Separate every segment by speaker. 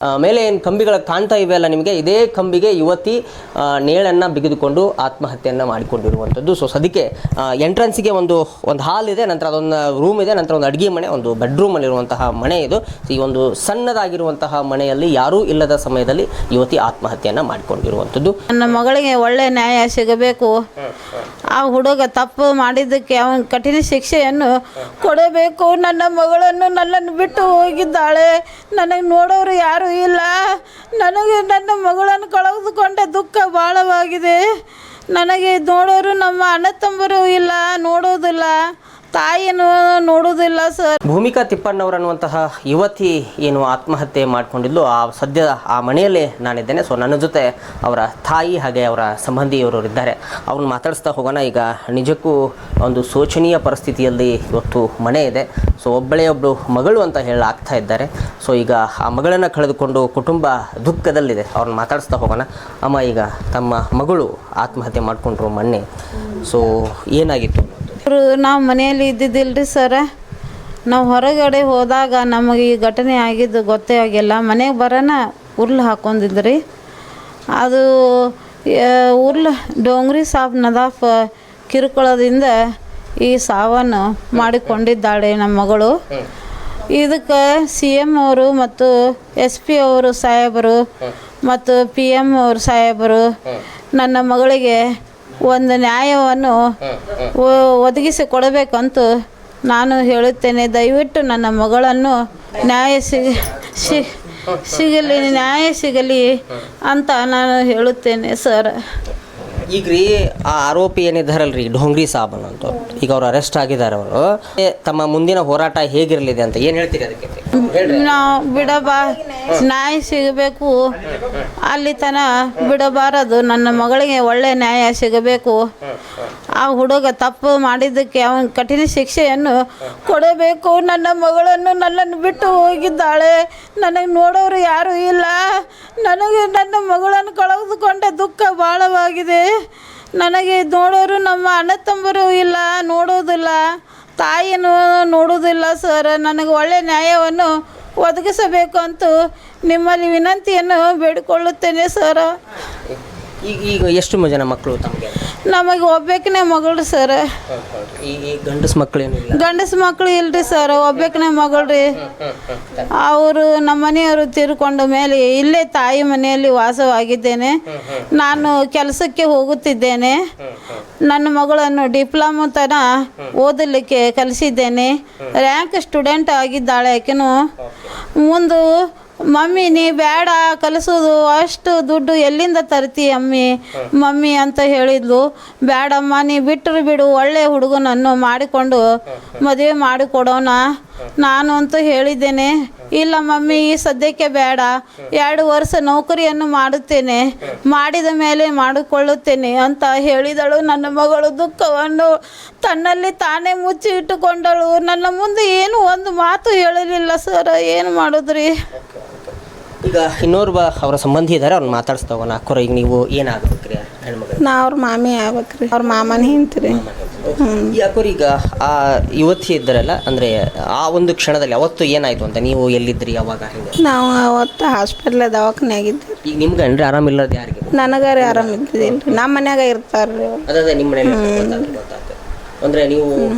Speaker 1: ಮೇಲೆ ಏನು ಕಂಬಿಗಳು ಕಾಣ್ತಾ ಇವೆ ಅಲ್ಲ ನಿಮಗೆ, ಇದೇ ಕಂಬಿಗೆ ಯುವತಿ ನೇಳನ್ನು ಬಿಗಿದುಕೊಂಡು ಆತ್ಮಹತ್ಯೆಯನ್ನು ಮಾಡಿಕೊಂಡಿರುವಂಥದ್ದು. ಸೊ ಸದ್ಯಕ್ಕೆ ಎಂಟ್ರೆನ್ಸಿಗೆ ಒಂದು ಹಾಲ್ ಇದೆ, ನಂತರ ಅದೊಂದು ರೂಮ್ ಇದೆ, ನಂತರ ಒಂದು ಅಡುಗೆ ಮನೆ, ಒಂದು ಬೆಡ್ರೂಮಲ್ಲಿರುವಂತಹ ಮನೆ ಇದು. ಈ ಒಂದು ಸಣ್ಣದಾಗಿರುವಂತಹ ಮನೆಯಲ್ಲಿ ಯಾರೂ ಇಲ್ಲದ ಸಮಯದಲ್ಲಿ ಯುವತಿ ಆತ್ಮಹತ್ಯೆಯನ್ನು ಮಾಡಿಕೊಂಡಿರುವಂಥದ್ದು.
Speaker 2: ನನ್ನ ಮಗಳಿಗೆ ಒಳ್ಳೆ ನ್ಯಾಯ ಸಿಗಬೇಕು. ಆ ಹುಡುಗ ತಪ್ಪು ಮಾಡಿದ್ದಕ್ಕೆ ಅವನ ಕಠಿಣ ಶಿಕ್ಷೆಯನ್ನು ಕೊಡಬೇಕು. ನನ್ನ ಮಗಳನ್ನು ನನ್ನನ್ನು ಬಿಟ್ಟು ಹೋಗಿದ್ದಾಳೆ, ನನಗೆ ನೋಡೋರು ಯಾರು ಇಲ್ಲ. ನನಗೆ ನನ್ನ ಮಗಳನ್ನು ಕಳೆದುಕೊಂಡ ದುಃಖ ಭಾಳವಾಗಿದೆ. ನನಗೆ ನೋಡೋರು ನಮ್ಮ ಅಣ್ಣ ತಮ್ಮರು ಇಲ್ಲ, ನೋಡೋದಿಲ್ಲ, ತಾಯಿನೂ ನೋಡೋದಿಲ್ಲ ಸರ್.
Speaker 1: ಭೂಮಿಕಾ ತಿಪ್ಪಣ್ಣವ್ರು ಅನ್ನುವಂತಹ ಯುವತಿ ಏನು ಆತ್ಮಹತ್ಯೆ ಮಾಡಿಕೊಂಡಿದ್ಲು, ಸದ್ಯ ಆ ಮನೆಯಲ್ಲೇ ನಾನಿದ್ದೇನೆ. ಸೊ ನನ್ನ ಜೊತೆ ಅವರ ತಾಯಿ ಹಾಗೆ ಅವರ ಸಂಬಂಧಿಯವರು ಇದ್ದಾರೆ. ಅವ್ರನ್ನ ಮಾತಾಡಿಸ್ತಾ ಹೋಗೋಣ. ಈಗ ನಿಜಕ್ಕೂ ಒಂದು ಶೋಚನೀಯ ಪರಿಸ್ಥಿತಿಯಲ್ಲಿ ಇವತ್ತು ಮನೆ ಇದೆ. ಸೊ ಒಬ್ಬಳು ಮಗಳು ಅಂತ ಹೇಳಾಗ್ತಾ ಇದ್ದಾರೆ. ಸೊ ಈಗ ಆ ಮಗಳನ್ನು ಕಳೆದುಕೊಂಡು ಕುಟುಂಬ ದುಃಖದಲ್ಲಿದೆ. ಅವ್ರನ್ನ ಮಾತಾಡಿಸ್ತಾ ಹೋಗೋಣ. ಅಮ್ಮ, ಈಗ ತಮ್ಮ ಮಗಳು ಆತ್ಮಹತ್ಯೆ ಮಾಡಿಕೊಂಡ್ರು ಮೊನ್ನೆ, ಸೊ ಏನಾಗಿತ್ತು?
Speaker 2: ನಾವು ಮನೆಯಲ್ಲಿ ಇದ್ದಿದ್ದಿಲ್ರಿ ಸರ. ನಾವು ಹೊರಗಡೆ ಹೋದಾಗ ನಮಗೆ ಈ ಘಟನೆ ಆಗಿದ್ದು ಗೊತ್ತೇ ಆಗಿಲ್ಲ. ಮನೆಗೆ ಬರೋಣ ಉರ್ಲು ಹಾಕ್ಕೊಂಡಿದ್ರಿ. ಅದು ಉರ್ಲು ಡೋಂಗ್ರಿ ಸಾಬ್ ನದಾಫ್ ಕಿರುಕುಳದಿಂದ ಈ ಸಾವನ್ನು ಮಾಡಿಕೊಂಡಿದ್ದಾಳೆ ನಮ್ಮ ಮಗಳು. ಇದಕ್ಕೆ CM ಅವರು ಮತ್ತು SP ಅವರು ಸಾಹೇಬರು ಮತ್ತು PM ಅವರು ಸಾಹೇಬರು ನನ್ನ ಮಗಳಿಗೆ ಒಂದು ನ್ಯಾಯವನ್ನು ಒದಗಿಸಿ ಕೊಡಬೇಕಂತ ನಾನು ಹೇಳುತ್ತೇನೆ. ದಯವಿಟ್ಟು ನನ್ನ ಮಗಳನ್ನು ನ್ಯಾಯ ಸಿಗಲಿ ಅಂತ ನಾನು ಹೇಳುತ್ತೇನೆ ಸರ್.
Speaker 1: ಈಗ ರೀ ಆ ಆರೋಪಿ ಏನಿದ್ದಾರಲ್ರಿ ಡೋಂಗ್ರಿ ಸಾಬ್ ಅಂತ, ಈಗ ಅವ್ರು ಅರೆಸ್ಟ್ ಆಗಿದ್ದಾರೆ. ಅವರು ತಮ್ಮ ಮುಂದಿನ ಹೋರಾಟ ಹೇಗಿರಲಿದೆ ಅಂತ ಏನು ಹೇಳ್ತೀರಿ ಅದಕ್ಕೆ?
Speaker 2: ನಾವು ನ್ಯಾಯ ಸಿಗಬೇಕು, ಅಲ್ಲಿ ತನ ಬಿಡಬಾರದು. ನನ್ನ ಮಗಳಿಗೆ ಒಳ್ಳೆ ನ್ಯಾಯ ಸಿಗಬೇಕು. ಆ ಹುಡುಗ ತಪ್ಪು ಮಾಡಿದ್ದಕ್ಕೆ ಅವನ ಕಠಿಣ ಶಿಕ್ಷೆಯನ್ನು ಕೊಡಬೇಕು. ನನ್ನ ಮಗಳನ್ನು ನನ್ನನ್ನು ಬಿಟ್ಟು ಹೋಗಿದ್ದಾಳೆ, ನನಗೆ ನೋಡೋರು ಯಾರೂ ಇಲ್ಲ. ನನಗೆ ನನ್ನ ಮಗಳನ್ನು ಕಳೆದುಕೊಂಡ ದುಃಖ ಭಾಳವಾಗಿದೆ. ನನಗೆ ನೋಡೋರು ನಮ್ಮ ಅಣ್ಣ ತಮ್ಮರು ಇಲ್ಲ, ನೋಡೋದಿಲ್ಲ, ತಾಯಿನೂ ನೋಡೋದಿಲ್ಲ ಸರ್. ನನಗೆ ಒಳ್ಳೆ ನ್ಯಾಯವನ್ನು ಒದಗಿಸಬೇಕು ಅಂತ ನಿಮ್ಮಲ್ಲಿ ವಿನಂತಿಯನ್ನು ಬೇಡಿಕೊಳ್ಳುತ್ತೇನೆ ಸರ್.
Speaker 1: ಈಗ ಎಷ್ಟು ಜನ ಮಕ್ಕಳು ತಮಗೆ?
Speaker 2: ನಮಗೆ ಒಬ್ಬಾಕಿನೇ ಮಗಳು ಸರ್.
Speaker 1: ಈ ಗಂಡಸು ಮಕ್ಕಳೇನಿಲ್ಲ?
Speaker 2: ಗಂಡಸು ಮಕ್ಕಳು ಇಲ್ರಿ ಸರ್, ಒಬ್ಬಾಕಿನೇ ಮಗಳು ರೀ. ಅವರು ನಮ್ಮ ಮನೆಯವರು ತೀರ್ಕೊಂಡ ಮೇಲೆ ಇಲ್ಲೇ ತಾಯಿ ಮನೆಯಲ್ಲಿ ವಾಸವಾಗಿದ್ದೇನೆ. ನಾನು ಕೆಲಸಕ್ಕೆ ಹೋಗುತ್ತಿದ್ದೇನೆ. ನನ್ನ ಮಗಳನ್ನು ಡಿಪ್ಲೊಮಾ ತನ ಓದಲಿಕ್ಕೆ ಕಲಿಸಿದ್ದೇನೆ. ರ್ಯಾಂಕ್ ಸ್ಟೂಡೆಂಟ್ ಆಗಿದ್ದಾಳೆ ಆಕೆನು. ಮುಂದೆ ಮಮ್ಮಿ ನೀ ಬೇಡ ಕಲಿಸೋದು, ಅಷ್ಟು ದುಡ್ಡು ಎಲ್ಲಿಂದ ತರ್ತಿ ಮಮ್ಮಿ ಅಂತ ಹೇಳಿದ್ಲು. ಬೇಡಮ್ಮ, ನೀ ಬಿಟ್ಟರು ಬಿಡು, ಒಳ್ಳೆ ಹುಡುಗನನ್ನು ಮಾಡಿಕೊಂಡು ಮದುವೆ ಮಾಡಿಕೊಡೋಣ ನಾನು ಅಂತ ಹೇಳಿದ್ದೇನೆ. ಇಲ್ಲ ಮಮ್ಮಿ, ಈ ಸದ್ಯಕ್ಕೆ ಬೇಡ, 2 ವರ್ಷ ನೌಕರಿಯನ್ನು ಮಾಡುತ್ತೇನೆ, ಮಾಡಿದ ಮೇಲೆ ಮಾಡಿಕೊಳ್ಳುತ್ತೇನೆ ಅಂತ ಹೇಳಿದಳು. ನನ್ನ ಮಗಳು ದುಃಖವನ್ನು ತನ್ನಲ್ಲಿ ತಾನೇ ಮುಚ್ಚಿ ಇಟ್ಟುಕೊಂಡಳು. ನನ್ನ ಮುಂದೆ ಏನು ಒಂದು ಮಾತು ಹೇಳಲಿಲ್ಲ ಸರ್. ಏನು ಮಾಡಿದ್ರಿ?
Speaker 1: ಈಗ ಇನ್ನೋರ್ವ ಅವರ ಸಂಬಂಧಿ ಇದ್ದಾರೆ, ಅವ್ರನ್ನ ಮಾತಾಡಿಸ್ತಾ ಹೋಗೋಣ. ಅಕ್ಕೋರ, ಈಗ ನೀವು ಏನಾಗಬೇಕ್ರಿ ಹೆಣ್ಮಗಳು?
Speaker 2: ನಾ ಅವ್ರ ಮಾಮಿ ಆಗ್ಬೇಕ್ರಿ, ಅವ್ರ ಮಾಮನ ಹಿಂತ್ರಿ.
Speaker 1: ಯಾಕೋರಿ ಈಗ ಆ ಯುವತಿ ಇದ್ದಾರಲ್ಲ, ಅಂದರೆ ಆ ಒಂದು ಕ್ಷಣದಲ್ಲಿ ಅವತ್ತು ಏನಾಯಿತು ಅಂತ, ನೀವು ಎಲ್ಲಿದ್ರಿ ಅವಾಗ? ಹಿಂಗೆ
Speaker 2: ನಾವು ಅವತ್ತು ಹಾಸ್ಪಿಟ್ಲ್ ದವಾಖಾನೆಯಾಗಿದ್ವಿ.
Speaker 1: ಈಗ ನಿಮ್ಗೆ ಅಂದ್ರೆ ಆರಾಮಿಲ್ಲದ ಯಾರಿಗೆ?
Speaker 2: ನನಗಾರೆ ಆರಾಮಿದ್ದಿಲ್ಲ, ನಮ್ಮ ಮನ್ಯಾಗ ಇರ್ತಾರ್ರಿ.
Speaker 1: ಅದೇ ನಿಮ್ಮ ಮನೇಲಿ ಗೊತ್ತಾಗ್ತದೆ ಅಂದರೆ ನೀವು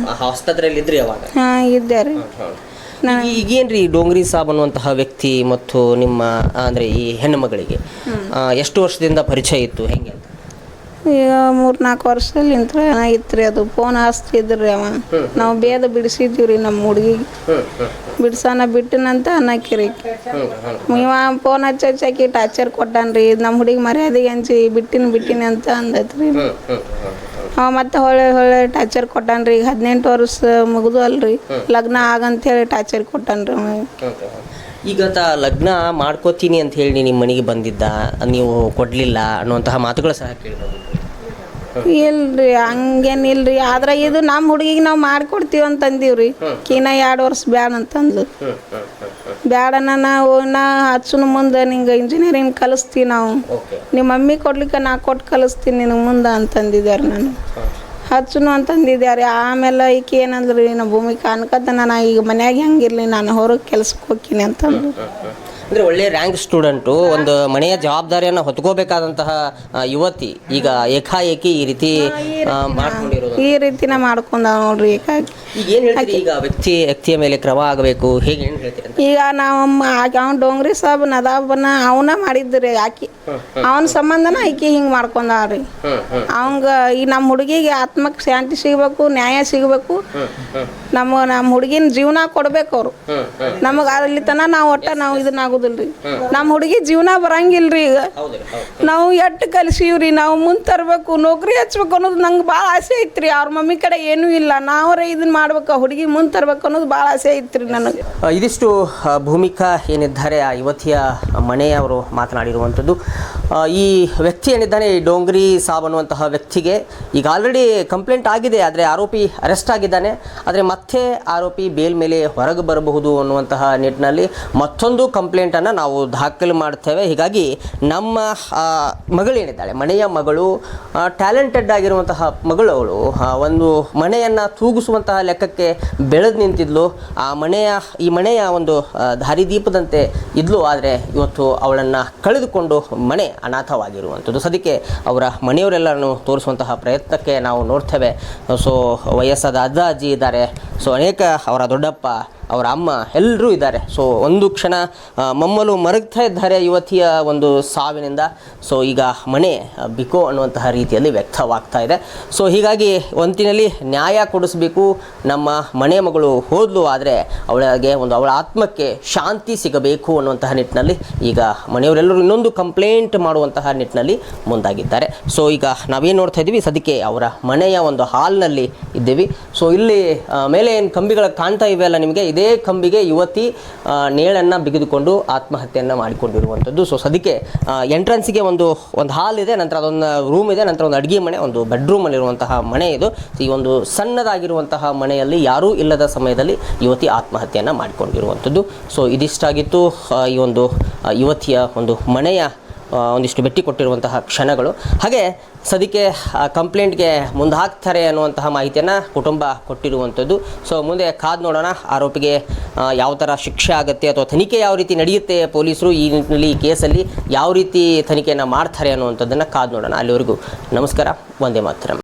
Speaker 1: ಆಸ್ಪತ್ರೆಯಲ್ಲಿ ಇದ್ರಿ ಅವಾಗ?
Speaker 2: ಹಾಂ, ಇದ್ದೆ ರೀ.
Speaker 1: ಈಗೇನ್ರಿ ಡೋಂಗ್ರಿ ಸಾಬ್ ಅನ್ನುವಂತಹ ವ್ಯಕ್ತಿ ಮತ್ತು ನಿಮ್ಮ ಅಂದರೆ ಈ ಹೆಣ್ಣು ಮಗಳಿಗೆ ಎಷ್ಟು ವರ್ಷದಿಂದ ಪರಿಚಯ ಇತ್ತು, ಹೆಂಗೆ ಅಂತ?
Speaker 2: ಈಗ 3-4 ವರ್ಷಲಿಂತ್ರ ಇತ್ತು ರೀ. ಅದು ಫೋನ್ ಹಚ್ತಿದ್ರಿ ಅವ. ನಾವು ಬೇದ ಬಿಡಿಸಿದ್ದೀವಿ ರೀ ನಮ್ಮ ಹುಡುಗಿಗೆ. ಬಿಡ್ಸೋಣ ಬಿಟ್ಟನಂತ ಅನ್ನಕ್ಕಿರಿ. ಇವ ಫೋನ್ ಹಚ್ಚಾಕಿ ಟಾರ್ಚರ್ ಕೊಟ್ಟಾನ್ರಿ. ನಮ್ಮ ಹುಡುಗಿ ಮರ್ಯಾದೆಗೆ ಹಂಚಿ ಬಿಟ್ಟಿನಿ ಅಂತ ಅಂದೈತ್ರಿ. ಅವ ಮತ್ತೆ ಹೊಳೆ ಟಾರ್ಚರ್ ಕೊಟ್ಟಾನ್ರಿ. ಈಗ 18 ವರ್ಷ ಮುಗಿದು ಅಲ್ರಿ, ಲಗ್ನ ಆಗಂತೇಳಿ ಟಾರ್ಚರ್ ಕೊಟ್ಟಾನ್ರಿ.
Speaker 1: ಈಗ ಲಗ್ನ ಮಾಡ್ಕೋತೀನಿ ಅಂತ ಹೇಳಿ ನಿಮ್ಮ ಮನೆಗೆ ಬಂದಿದ್ದ, ನೀವು ಕೊಡಲಿಲ್ಲ ಅನ್ನುವಂತಹ ಮಾತುಗಳು ಸಹ ಕೇಳಿದ್ರು.
Speaker 2: ಇಲ್ರಿ, ಹಂಗೇನಿಲ್ರಿ. ಆದ್ರೆ ಇದು ನಮ್ಮ ಹುಡುಗಿಗೆ ನಾವು ಮಾಡಿಕೊಡ್ತೀವಿ ಅಂತಂದೀವ್ರಿ. ಕೀನ 2 ವರ್ಷ ಬ್ಯಾಡ ಅಂತಂದ್ಲು. ಬ್ಯಾಡನ ನಾವು ಹಚ್ಚನ ಮುಂದೆ ನಿಂಗೆ ಇಂಜಿನಿಯರಿಂಗ್ ಕಲಿಸ್ತೀವಿ, ನಾವು ನಿಮ್ಮ ಮಮ್ಮಿ ಕೊಡ್ಲಿಕ್ಕೆ ನಾ ಕೊಟ್ಟು ಕಲಿಸ್ತೀನಿ ನಿನಗೆ ಮುಂದೆ ಅಂತಂದಿದ್ದಾರೆ. ನಾನು ಹಚ್ಚನು ಅಂತಂದಿದ್ದಾರೆ. ಆಮೇಲೆ ಈಕೆ ಏನಂದ್ರಿ, ನಮ್ಮ ಭೂಮಿಗೆ ಅನ್ಕತ್ತ ನಾನು ಈಗ ಮನ್ಯಾಗ ಹೆಂಗಿರ್ಲಿ, ನಾನು ಹೊರಗೆ ಕೆಲ್ಸಕ್ಕೆ ಹೋಗ್ತೀನಿ ಅಂತಂದು.
Speaker 1: ಅಂದರೆ ಒಳ್ಳೆಯ ರ್ಯಾಂಕ್ ಸ್ಟೂಡೆಂಟು, ಒಂದು ಮನೆಯ ಜವಾಬ್ದಾರಿಯನ್ನು ಹೊತ್ಕೋಬೇಕಾದಂತಹ ಯುವತಿ ಈಗ ಏಕಾಏಕಿ ಈ ರೀತಿ ಮಾಡ್ಕೊಂಡಿರೋದು.
Speaker 3: ಈ ರೀತಿನ ಮಾಡ್ಕೊಂಡ ನೋಡ್ರಿ.
Speaker 1: ಈಗ ಏನು ಹೇಳ್ತೀರಿ, ಈಗ ವ್ಯಕ್ತಿಯ ಮೇಲೆ ಕ್ರಮ ಆಗಬೇಕು, ಹೇಗೆ ಏನು ಹೇಳ್ತೀರಿ ಅಂತ?
Speaker 3: ಈಗ ಅವ್ನು ಡೋಂಗ್ರಿ ಸಾಬ್ ನದಾಬನ ಅವನ ಮಾಡಿದ್ರಿ ಆಕಿ, ಅವನ ಸಂಬಂಧನ ಆಕಿ ಹಿಂಗೆ ಮಾಡ್ಕೊಂಡಾಳ್ರಿ. ಅವಂಗ ಈ ನಮ್ಮ ಹುಡುಗಿಗೆ ಆತ್ಮಕ್ಕೆ ಶಾಂತಿ ಸಿಗಬೇಕು, ನ್ಯಾಯ ಸಿಗಬೇಕು, ನಮ್ಮ ಹುಡುಗಿನ ಜೀವನ ಕೊಡ್ಬೇಕು ಅವರು. ನಮಗೆ ಅಲ್ಲಿ ತನ ನಾವು ನಾವು ಇದನ್ನ ಆಗುದಿಲ್ರಿ. ನಮ್ಮ ಹುಡುಗಿ ಜೀವನ ಬರಂಗಿಲ್ರಿ. ಈಗ ನಾವು ಎಟ್ಟು ಕಲಿಸಿವ್ರಿ, ನಾವು ಮುಂದೆ ತರಬೇಕು, ನೌಕರಿ ಹಚ್ಬೇಕು ಅನ್ನೋದು ನಂಗೆ ಭಾಳ ಆಸೆ ಐತ್ರಿ. ಅವ್ರ ಮಮ್ಮಿ ಕಡೆ ಏನೂ ಇಲ್ಲ, ನಾವರೇ ಇದನ್ನ ಮಾಡ್ಬೇಕು, ಹುಡುಗಿ ಮುಂದೆ ತರ್ಬೇಕು ಅನ್ನೋದು ಭಾಳ ಆಸೆ ಐತ್ರಿ ನನಗೆ.
Speaker 1: ಇದಿಷ್ಟು ಭೂಮಿಕಾ ಏನಿದ್ದಾರೆ ಆ ಯುವತಿಯ ಮನೆಯವರು ಮಾತನಾಡಿರುವಂಥದ್ದು. ಈ ವ್ಯಕ್ತಿ ಏನಿದ್ದಾನೆ, ಈ ಡೋಂಗ್ರಿ ಸಾಬ್ ಅನ್ನುವಂತಹ ವ್ಯಕ್ತಿಗೆ ಈಗ ಆಲ್ರೆಡಿ ಕಂಪ್ಲೇಂಟ್ ಆಗಿದೆ, ಆದರೆ ಆರೋಪಿ ಅರೆಸ್ಟ್ ಆಗಿದ್ದಾನೆ. ಆದರೆ ಮತ್ತೆ ಆರೋಪಿ ಬೇಲ್ ಮೇಲೆ ಹೊರಗೆ ಬರಬಹುದು ಅನ್ನುವಂತಹ ನಿಟ್ಟಿನಲ್ಲಿ ಮತ್ತೊಂದು ಕಂಪ್ಲೇಂಟನ್ನು ನಾವು ದಾಖಲು ಮಾಡ್ತೇವೆ. ಹೀಗಾಗಿ ನಮ್ಮ ಮಗಳೇನಿದ್ದಾಳೆ, ಮನೆಯ ಮಗಳು, ಟ್ಯಾಲೆಂಟೆಡ್ ಆಗಿರುವಂತಹ ಮಗಳು, ಅವಳು ಒಂದು ಮನೆಯನ್ನು ತೂಗಿಸುವಂತಹ ಲೆಕ್ಕಕ್ಕೆ ಬೆಳೆದು ನಿಂತಿದ್ಲು. ಈ ಮನೆಯ ಒಂದು ದಾರಿದೀಪದಂತೆ ಇದ್ಲು. ಆದರೆ ಇವತ್ತು ಅವಳನ್ನು ಕಳೆದುಕೊಂಡು ಮನೆ ಅನಾಥವಾಗಿರುವಂಥದ್ದು. ಸದ್ಯಕ್ಕೆ ಅವರ ಮನೆಯವರೆಲ್ಲರನ್ನು ತೋರಿಸುವಂತಹ ಪ್ರಯತ್ನಕ್ಕೆ ನಾವು ನೋಡ್ತೇವೆ. ಸೊ ವಯಸ್ಸಾದ ಅಜ್ಜ ಅಜ್ಜಿ ಇದ್ದಾರೆ, ಸೊ ಅನೇಕ ಅವರ ದೊಡ್ಡಪ್ಪ, ಅವರ ಅಮ್ಮ ಎಲ್ಲರೂ ಇದ್ದಾರೆ. ಸೊ ಒಂದು ಕ್ಷಣ ಮಮ್ಮಲು ಮರಗ್ತಾ ಇದ್ದಾರೆ ಯುವತಿಯ ಒಂದು ಸಾವಿನಿಂದ. ಸೊ ಈಗ ಮನೆ ಬಿಕೋ ಅನ್ನುವಂತಹ ರೀತಿಯಲ್ಲಿ ವ್ಯಕ್ತವಾಗ್ತಾ ಇದೆ. ಸೊ ಹೀಗಾಗಿ ಒಂತಿನಲ್ಲಿ ನ್ಯಾಯ ಕೊಡಿಸಬೇಕು. ನಮ್ಮ ಮನೆ ಮಗಳು ಹೋದ್ಲು, ಆದರೆ ಅವಳ ಆತ್ಮಕ್ಕೆ ಶಾಂತಿ ಸಿಗಬೇಕು ಅನ್ನುವಂತಹ ನಿಟ್ಟಿನಲ್ಲಿ ಈಗ ಮನೆಯವರೆಲ್ಲರೂ ಇನ್ನೊಂದು ಕಂಪ್ಲೇಂಟ್ ಮಾಡುವಂತಹ ನಿಟ್ಟಿನಲ್ಲಿ ಮುಂದಾಗಿದ್ದಾರೆ. ಸೊ ಈಗ ನಾವೇನು ನೋಡ್ತಾ ಇದ್ದೀವಿ, ಸದ್ಯಕ್ಕೆ ಅವರ ಮನೆಯ ಒಂದು ಹಾಲ್ನಲ್ಲಿ ಇದ್ದೀವಿ. ಸೊ ಇಲ್ಲಿ ಮೇಲೆ ಏನು ಕಂಬಿಗಳು ಕಾಣ್ತಾ ಇವೆಯಲ್ಲ ನಿಮಗೆ, ಇದೇ ಕಂಬಿಗೆ ಯುವತಿ ನೇಳನ್ನು ಬಿಗಿದುಕೊಂಡು ಆತ್ಮಹತ್ಯೆಯನ್ನು ಮಾಡಿಕೊಂಡಿರುವಂಥದ್ದು. ಸೊ ಸದ್ಯಕ್ಕೆ ಎಂಟ್ರೆನ್ಸಿಗೆ ಒಂದು ಹಾಲ್ ಇದೆ, ನಂತರ ಅದೊಂದು ರೂಮ್ ಇದೆ, ನಂತರ ಒಂದು ಅಡುಗೆ ಮನೆ, ಒಂದು ಬೆಡ್ರೂಮಲ್ಲಿರುವಂತಹ ಮನೆ ಇದು. ಈ ಒಂದು ಸಣ್ಣದಾಗಿರುವಂತಹ ಮನೆಯಲ್ಲಿ ಯಾರೂ ಇಲ್ಲದ ಸಮಯದಲ್ಲಿ ಯುವತಿ ಆತ್ಮಹತ್ಯೆಯನ್ನು ಮಾಡಿಕೊಂಡಿರುವಂಥದ್ದು. ಸೊ ಇದಿಷ್ಟಾಗಿತ್ತು ಈ ಒಂದು ಯುವತಿಯ ಒಂದು ಮನೆಯ ಒಂದಿಷ್ಟು ಭೇಟಿ ಕೊಟ್ಟಿರುವಂತಹ ಕ್ಷಣಗಳು. ಹಾಗೆ ಸದ್ಯಕ್ಕೆ ಕಂಪ್ಲೇಂಟ್ಗೆ ಮುಂದೆ ಹಾಕ್ತಾರೆ ಅನ್ನುವಂತಹ ಮಾಹಿತಿಯನ್ನು ಕುಟುಂಬ ಕೊಟ್ಟಿರುವಂಥದ್ದು. ಸೊ ಮುಂದೆ ಕಾದು ನೋಡೋಣ, ಆರೋಪಿಗೆ ಯಾವ ಥರ ಶಿಕ್ಷೆ ಆಗುತ್ತೆ ಅಥವಾ ತನಿಖೆ ಯಾವ ರೀತಿ ನಡೆಯುತ್ತೆ, ಪೊಲೀಸರು ಈ ನಿಟ್ಟಿನಲ್ಲಿ ಈ ಕೇಸಲ್ಲಿ ಯಾವ ರೀತಿ ತನಿಖೆಯನ್ನು ಮಾಡ್ತಾರೆ ಅನ್ನುವಂಥದ್ದನ್ನು ಕಾದು ನೋಡೋಣ. ಅಲ್ಲಿವರೆಗೂ ನಮಸ್ಕಾರ, ವಂದೇ ಮಾತರಂ.